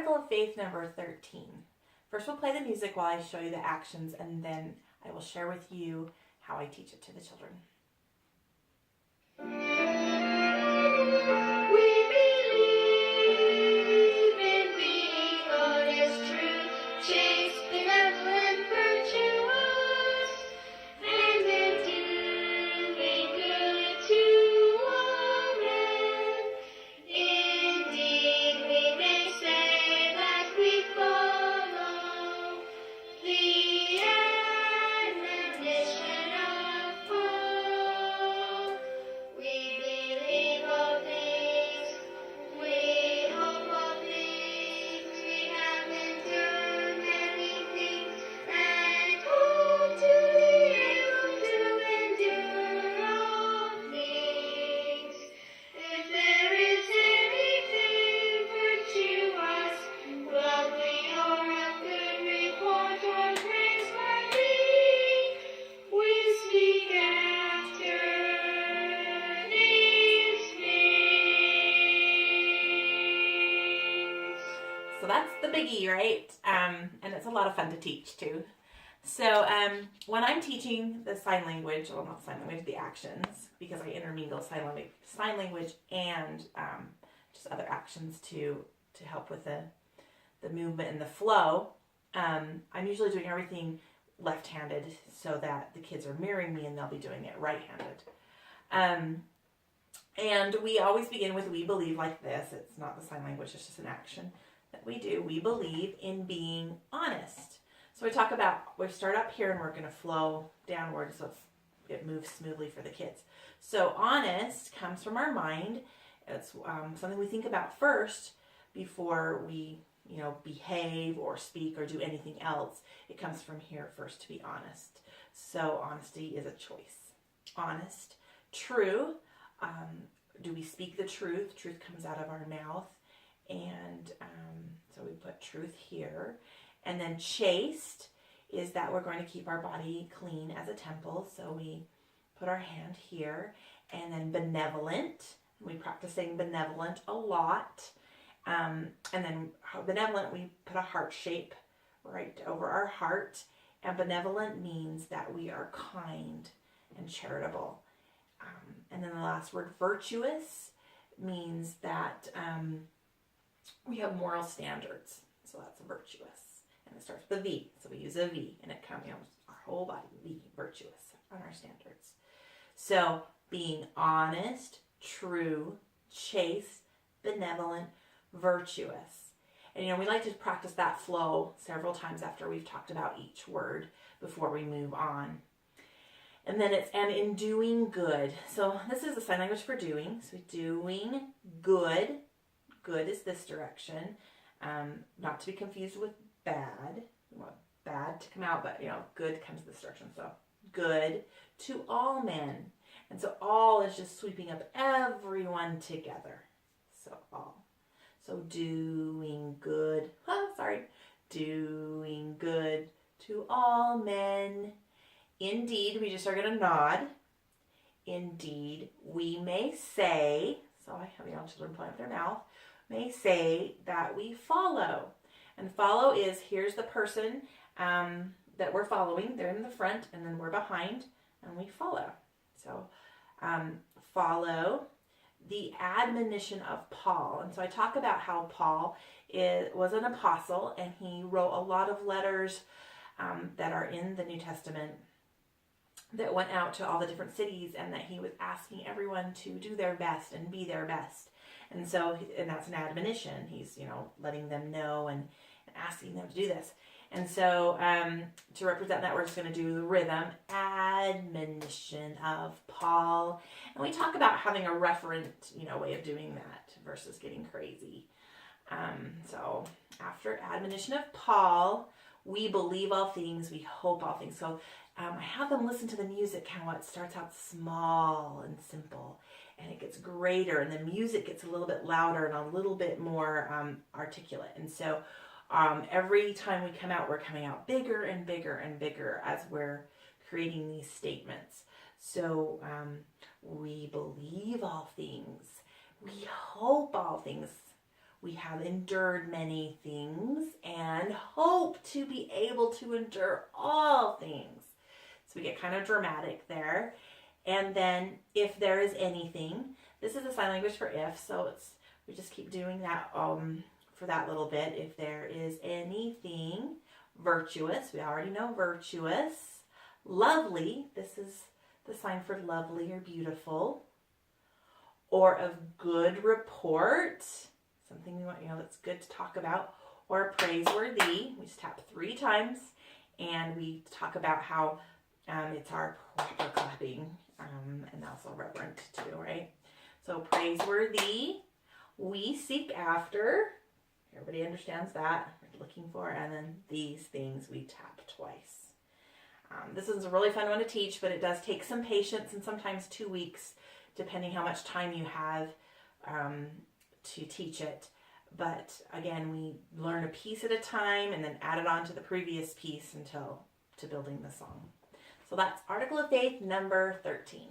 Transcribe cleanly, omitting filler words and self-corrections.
Article of Faith number 13. First we'll play the music while I show you the actions, and then I will share with you how I teach it to the children. So that's the biggie, right? And it's a lot of fun to teach too. So when I'm teaching the sign language, well, not sign language, the actions, because I intermingle sign language and just other actions to help with the movement and the flow. I'm usually doing everything left-handed so that the kids are mirroring me and they'll be doing it right-handed. And we always begin with we believe like this. It's not the sign language, it's just an action that we do. We believe in being honest. So we start up here and we're going to flow downward so it moves smoothly for the kids. So honest comes from our mind. It's something we think about first before we, behave or speak or do anything else. It comes from here first, to be honest. So honesty is a choice. Honest. True. Do we speak the truth? Truth comes out of our mouth. And so we put truth here. And then chaste is that we're going to keep our body clean as a temple. So we put our hand here. And then benevolent. We practice saying benevolent a lot. And then benevolent, we put a heart shape right over our heart. And benevolent means that we are kind and charitable. And then the last word, virtuous, means that we have moral standards. So that's virtuous. And it starts with a V. So we use a V. And it comes, our whole body, V, virtuous, on our standards. So being honest, true, chaste, benevolent, virtuous. And we like to practice that flow several times after we've talked about each word before we move on. And then and in doing good. So this is the sign language for doing. So doing good. Good is this direction. Not to be confused with bad. We want bad to come out, but good comes this direction. So good to all men. And so all is just sweeping up everyone together. So all. So doing good. Doing good to all men. Indeed, we just are going to nod. Indeed, we may say, so I have children playing with their mouth, may say that we follow. And follow is, here's the person that we're following. They're in the front, and then we're behind, and we follow. So follow the admonition of Paul. And so I talk about how Paul was an apostle, and he wrote a lot of letters that are in the New Testament that went out to all the different cities, and that he was asking everyone to do their best and be their best. And so, and that's an admonition. He's, letting them know and asking them to do this. And so, to represent that, we're just going to do the rhythm, admonition of Paul. And we talk about having a referent, way of doing that versus getting crazy. So after admonition of Paul, we believe all things, we hope all things. So I have them listen to the music, kind of what starts out small and simple, and it gets greater, and the music gets a little bit louder and a little bit more articulate. And so every time we come out, we're coming out bigger and bigger and bigger as we're creating these statements. So we believe all things, we hope all things, We have endured many things and hope to be able to endure all things. So we get kind of dramatic there. And then if there is anything, this is a sign language for if, so we just keep doing that for that little bit. If there is anything virtuous, we already know virtuous. Lovely, this is the sign for lovely or beautiful. Or of good report, something we want, that's good to talk about. Or praiseworthy, we just tap 3 times and we talk about how it's our proper clapping, and also reverent too, right? So praiseworthy, we seek after, everybody understands that, we're looking for, and then these things we tap twice. This is a really fun one to teach, but it does take some patience and sometimes 2 weeks, depending how much time you have to teach it. But again, we learn a piece at a time and then add it on to the previous piece to building the song. So that's Article of Faith number 13.